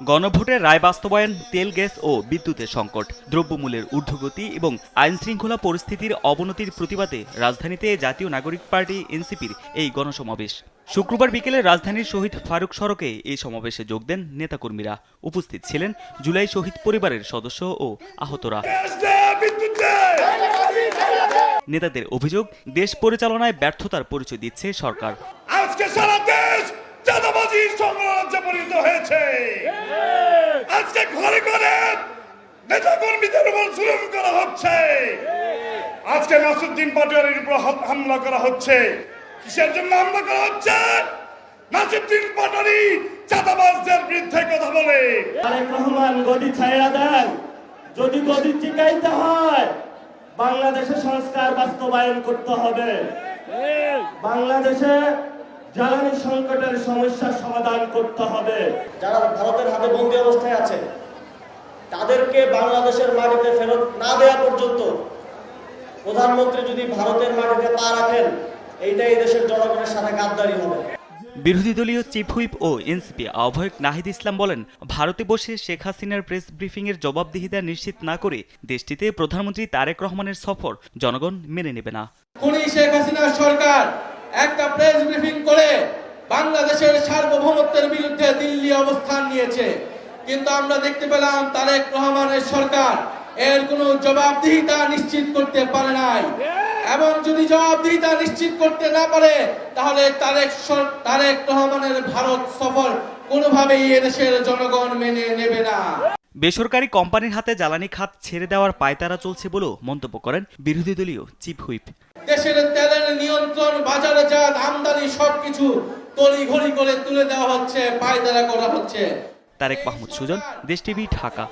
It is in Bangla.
গণভোটের রায় বাস্তবায়ন, তেল, গ্যাস ও বিদ্যুতের সংকট, দ্রব্যমূল্যের ঊর্ধ্বগতি এবং আইনশৃঙ্খলা পরিস্থিতির অবনতির প্রতিবাদে রাজধানীতে জাতীয় নাগরিক পার্টি এনসিপির এই গণসমাবেশ। শুক্রবার বিকেলে রাজধানীর শহীদ ফারুক সড়কে এই সমাবেশে যোগ দেন নেতাকর্মীরা। উপস্থিত ছিলেন জুলাই শহীদ পরিবারের সদস্য ও আহতরা। নেতাদের অভিযোগ, দেশ পরিচালনায় ব্যর্থতার পরিচয় দিচ্ছে সরকার। আজকে সারা দেশ চাঁদাবাজির সংগ্রামে পরিণত হয়েছে। আজকে ঘরে ঘরে নেতাকর্মীদের উপর জুলুম করা হচ্ছে। আজকে নাসিরউদ্দিন পাটোয়ারির উপর হামলা করা হচ্ছে। কিসের জন্য হামলা করা হচ্ছে? নাসিরউদ্দিন পাটোয়ারি চাঁদাবাজদের বিরুদ্ধে কথা বলে। তারেক রহমান গদি ছাইরা দেন। যদি গদি টিকাইতে হয় বাংলাদেশে সংস্কার বাস্তবায়ন করতে হবে। বাংলাদেশে জ্বালানি সংকটের সমস্যার সমাধান করতে হবে। যারা ভারতের হাতে বন্দী অবস্থায় আছে তাদেরকে বাংলাদেশের মাটিতে ফেরত না দেওয়া পর্যন্ত প্রধানমন্ত্রী যদি ভারতের মাটিতে পা রাখেন, এইটাই দেশের জনগণের সাথে গাদ্দারি হবে। বিরোধী দলীয় চিফ হুইপ ও এনসিপি আহ্বায়ক নাহিদ ইসলাম বলেন, ভারতে বসে শেখ হাসিনার প্রেস ব্রিফিংয়ের জবাবদিহিতা নিশ্চিত না করে দেশটিতে প্রধানমন্ত্রী তারেক রহমানের সফর জনগণ মেনে নেবে না। খুনি শেখ হাসিনার সরকার একটা প্রেস ব্রিফিং করে বাংলাদেশের সার্বভৌমত্বের বিরুদ্ধে দিল্লি অবস্থান নিয়েছে, কিন্তু আমরা দেখতে পেলাম তারেক রহমানের সরকার এর কোনো জবাবদিহিতা নিশ্চিত করতে পারে নাই। এবং যদি জবাবদিহিতা নিশ্চিত করতে না পারে তাহলে তারেক রহমানের ভারত সফর কোনোভাবেই এদেশের জনগণ মেনে নেবে না। বেসরকারি কোম্পানির হাতে জ্বালানি খাত ছেড়ে দেওয়ার পায়তারা চলছে বলেও মন্তব্য করেন বিরোধী দলীয় চিফ হুইপ। দেশের তেলের নিয়ন্ত্রণ, বাজারজাত, আমদানি সবকিছু তড়িঘড়ি করে তুলে দেওয়া হচ্ছে, পায়তারা করা হচ্ছে। তারেক মাহমুদ সুজন, দেশ টিভি, ঢাকা।